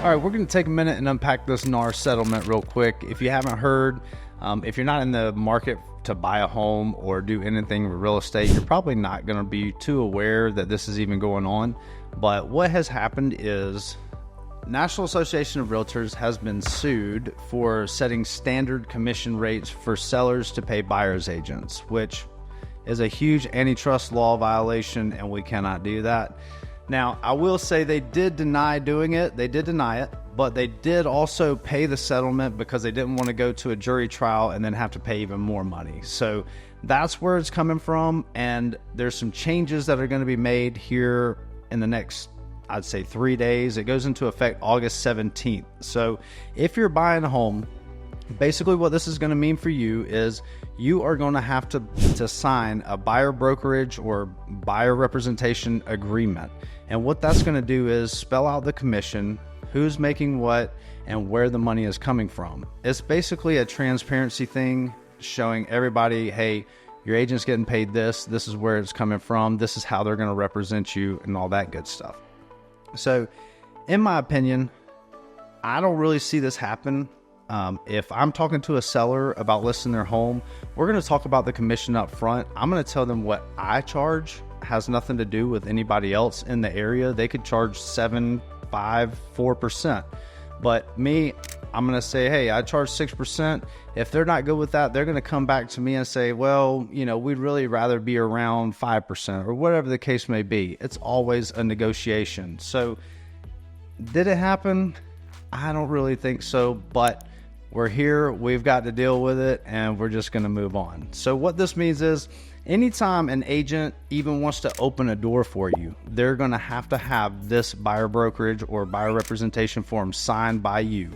All right, we're going to take a minute and unpack this NAR settlement real quick. If you haven't heard, if you're not in the market to buy a home or do anything with real estate, you're probably not going to be too aware that this is even going on. But what has happened is National Association of Realtors has been sued for setting standard commission rates for sellers to pay buyer's agents, which is a huge antitrust law violation, and we cannot do that. Now, I will say they did deny doing it. They did deny it, but they did also pay the settlement because they didn't want to go to a jury trial and then have to pay even more money. So that's where it's coming from. And there's some changes that are going to be made here in the next, I'd say, 3 days. It goes into effect August 17th. So if you're buying a home, basically what this is going to mean for you is you are going to have to sign a buyer brokerage or buyer representation agreement. And what that's going to do is spell out the commission, who's making what, and where the money is coming from. It's basically a transparency thing showing everybody, hey, your agent's getting paid this is where it's coming from, this is how they're going to represent you, and all that good stuff. So in my opinion, I don't really see this happen. If I'm talking to a seller about listing their home, we're going to talk about the commission up front. I'm going to tell them what I charge has nothing to do with anybody else in the area. They could charge 7, 5, 4%. But me, I'm going to say, hey, I charge 6%. If they're not good with that, they're going to come back to me and say, well, we'd really rather be around 5% or whatever the case may be. It's always a negotiation. So did it happen? I don't really think so, but we're here, we've got to deal with it, and we're just going to move on. So what this means is anytime an agent even wants to open a door for you, they're going to have this buyer brokerage or buyer representation form signed by you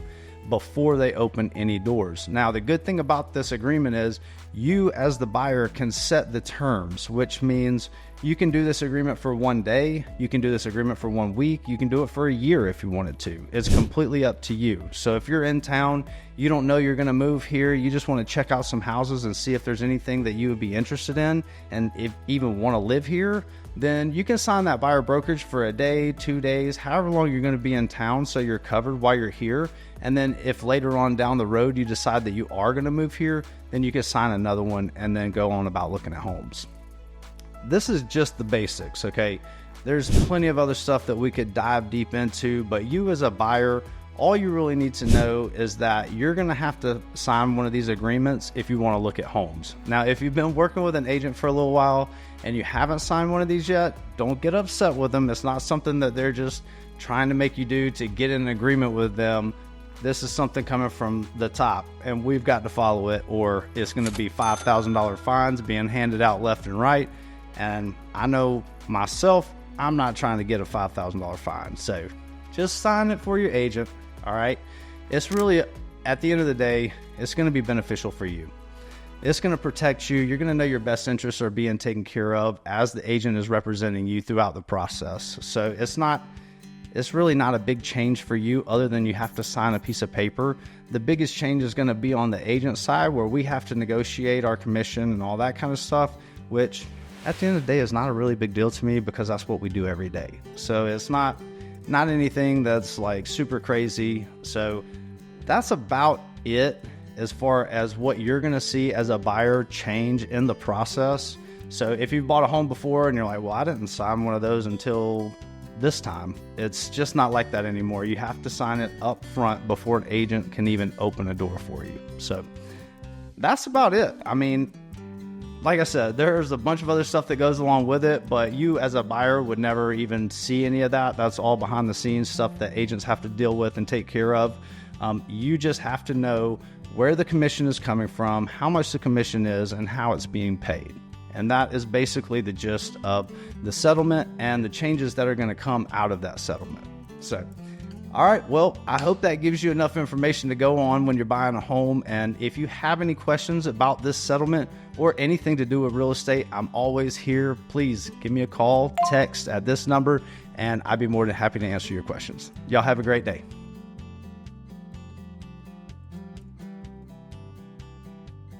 before they open any doors. Now, the good thing about this agreement is you as the buyer can set the terms, which means you can do this agreement for 1 day, you can do this agreement for 1 week, you can do it for a year if you wanted to. It's completely up to you. So if you're in town, you don't know you're going to move here, you just want to check out some houses and see if there's anything that you would be interested in, and if even want to live here, then you can sign that buyer brokerage for a day, 2 days, however long you're going to be in town, so you're covered while you're here. And then if later on down the road you decide that you are going to move here, then you can sign another one and then go on about looking at homes. This is just the basics, okay? There's plenty of other stuff that we could dive deep into, but you as a buyer, all you really need to know is that you're going to have to sign one of these agreements if you want to look at homes. Now, if you've been working with an agent for a little while and you haven't signed one of these yet, don't get upset with them. It's not something that they're just trying to make you do to get in an agreement with them. This is something coming from the top, and we've got to follow it, or it's going to be $5,000 fines being handed out left and right. And I know myself, I'm not trying to get a $5,000 fine. So just sign it for your agent. All right. It's really, at the end of the day, it's going to be beneficial for you. It's going to protect you. You're going to know your best interests are being taken care of as the agent is representing you throughout the process. So it's really not a big change for you other than you have to sign a piece of paper. The biggest change is going to be on the agent side, where we have to negotiate our commission and all that kind of stuff, which at the end of the day is not a really big deal to me because that's what we do every day. So it's not anything that's like super crazy. So that's about it as far as what you're going to see as a buyer change in the process. So if you've bought a home before and you're like, well, I didn't sign one of those until this time, it's just not like that anymore. You have to sign it up front before an agent can even open a door for you. So that's about it. I mean, like I said, there's a bunch of other stuff that goes along with it, but you as a buyer would never even see any of that. That's all behind the scenes stuff that agents have to deal with and take care of. You just have to know where the commission is coming from, how much the commission is, and how it's being paid. And that is basically the gist of the settlement and the changes that are going to come out of that settlement. So, all right, well, I hope that gives you enough information to go on when you're buying a home. And if you have any questions about this settlement or anything to do with real estate, I'm always here. Please give me a call, text at this number, and I'd be more than happy to answer your questions. Y'all have a great day.